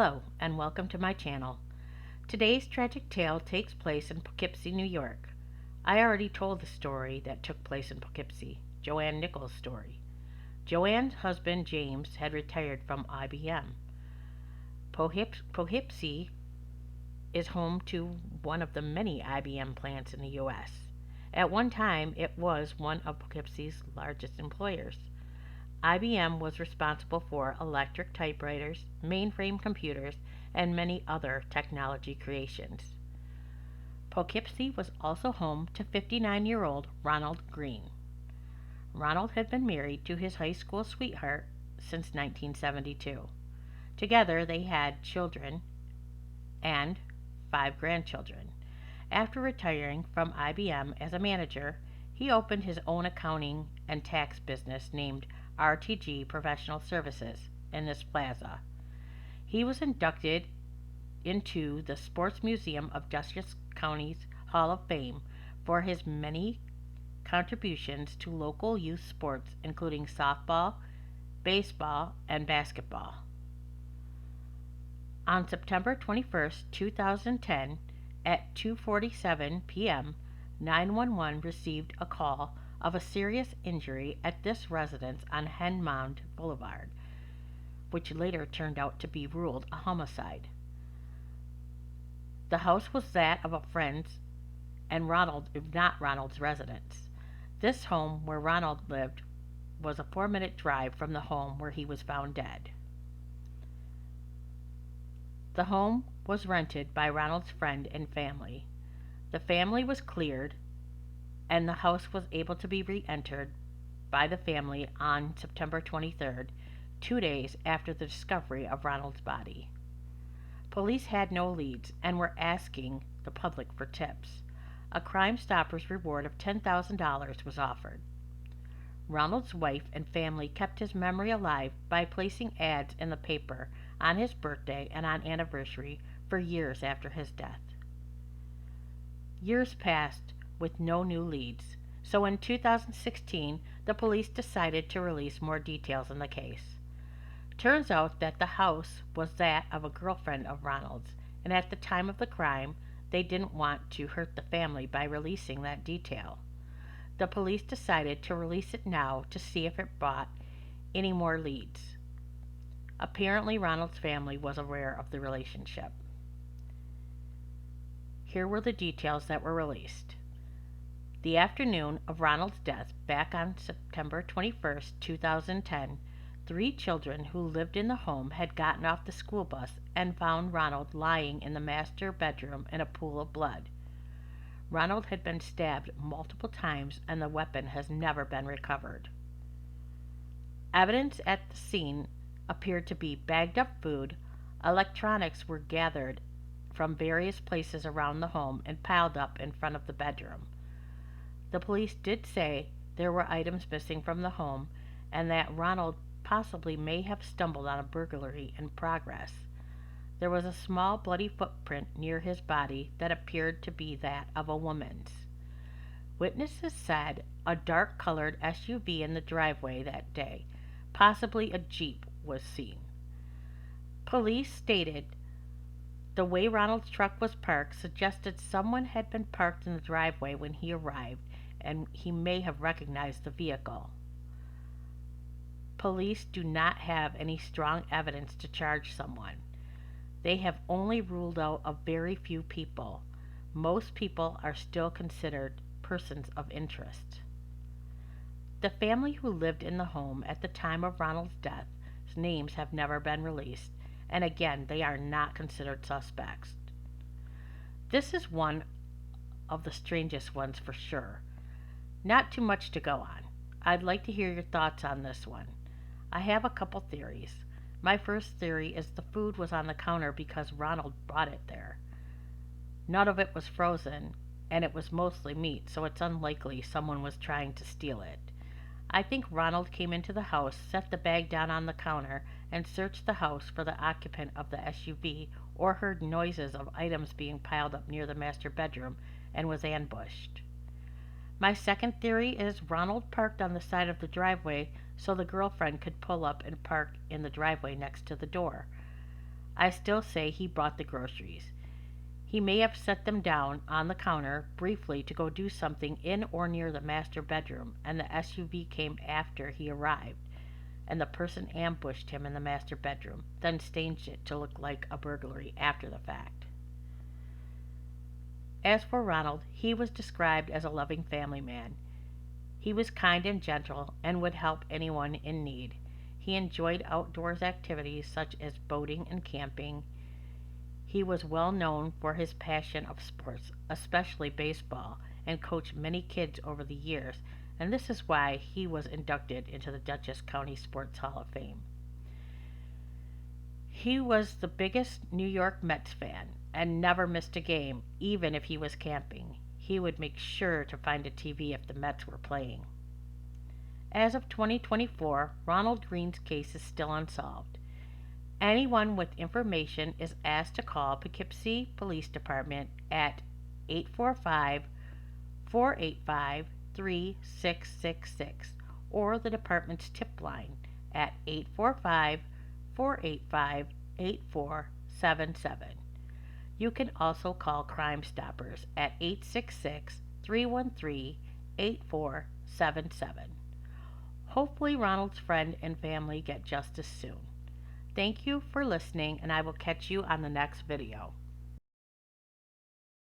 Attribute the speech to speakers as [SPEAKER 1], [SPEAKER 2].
[SPEAKER 1] Hello, and welcome to my channel. Today's tragic tale takes place in Poughkeepsie, New York. I already told the story that took place in Poughkeepsie, Joanne Nichols' story. Joanne's husband, James, had retired from IBM. Poughkeepsie is home to one of the many IBM plants in the U.S. At one time, it was one of Poughkeepsie's largest employers. IBM was responsible for electric typewriters, mainframe computers, and many other technology creations. Poughkeepsie was also home to 59-year-old Ronald Green. Ronald had been married to his high school sweetheart since 1972. Together they had children and 5 grandchildren. After retiring from IBM as a manager, he opened his own accounting and tax business named RTG Professional Services in this plaza. He was inducted into the Sports Museum of Dutchess County's Hall of Fame for his many contributions to local youth sports, including softball, baseball, and basketball. On September 21, 2010, at 2:47 p.m., 911 received a call of a serious injury at this residence on Henmond Boulevard, which later turned out to be ruled a homicide. The house was that of a friend's and not Ronald's residence. This home where Ronald lived was a 4-minute drive from the home where he was found dead. The home was rented by Ronald's friend and family. The family was cleared, and the house was able to be re-entered by the family on September 23rd, 2 days after the discovery of Ronald's body. Police had no leads and were asking the public for tips. A Crime Stoppers reward of $10,000 was offered. Ronald's wife and family kept his memory alive by placing ads in the paper on his birthday and on anniversary for years after his death. Years passed with no new leads, so in 2016 the police decided to release more details in the case. Turns out that the house was that of a girlfriend of Ronald's, and at the time of the crime they didn't want to hurt the family by releasing that detail. The police decided to release it now to see if it brought any more leads. Apparently Ronald's family was aware of the relationship. Here were the details that were released. The afternoon of Ronald's death, back on September 21, 2010, 3 children who lived in the home had gotten off the school bus and found Ronald lying in the master bedroom in a pool of blood. Ronald had been stabbed multiple times and the weapon has never been recovered. Evidence at the scene appeared to be bagged up food. Electronics were gathered from various places around the home and piled up in front of the bedroom. The police did say there were items missing from the home and that Ronald possibly may have stumbled on a burglary in progress. There was a small bloody footprint near his body that appeared to be that of a woman's. Witnesses said a dark-colored SUV in the driveway that day, possibly a Jeep, was seen. Police stated the way Ronald's truck was parked suggested someone had been parked in the driveway when he arrived, and he may have recognized the vehicle. Police do not have any strong evidence to charge someone. They have only ruled out a very few people. Most people are still considered persons of interest. The family who lived in the home at the time of Ronald's death, names have never been released, and again, they are not considered suspects. This is one of the strangest ones for sure. Not too much to go on. I'd like to hear your thoughts on this one. I have a couple theories. My first theory is the food was on the counter because Ronald brought it there. None of it was frozen, and it was mostly meat, so it's unlikely someone was trying to steal it. I think Ronald came into the house, set the bag down on the counter, and searched the house for the occupant of the SUV, or heard noises of items being piled up near the master bedroom and was ambushed. My second theory is Ronald parked on the side of the driveway so the girlfriend could pull up and park in the driveway next to the door. I still say he brought the groceries. He may have set them down on the counter briefly to go do something in or near the master bedroom, and the SUV came after he arrived, and the person ambushed him in the master bedroom, then staged it to look like a burglary after the fact. As for Ronald, he was described as a loving family man. He was kind and gentle and would help anyone in need. He enjoyed outdoors activities such as boating and camping. He was well known for his passion of sports, especially baseball, and coached many kids over the years, and this is why he was inducted into the Dutchess County Sports Hall of Fame. He was the biggest New York Mets fan and never missed a game, even if he was camping. He would make sure to find a TV if the Mets were playing. As of 2024, Ronald Green's case is still unsolved. Anyone with information is asked to call Poughkeepsie Police Department at 845 485 3666 or the department's tip line at 845 485 8477. You can also call Crime Stoppers at 866 313 8477. Hopefully, Ronald's friend and family get justice soon. Thank you for listening, and I will catch you on the next video.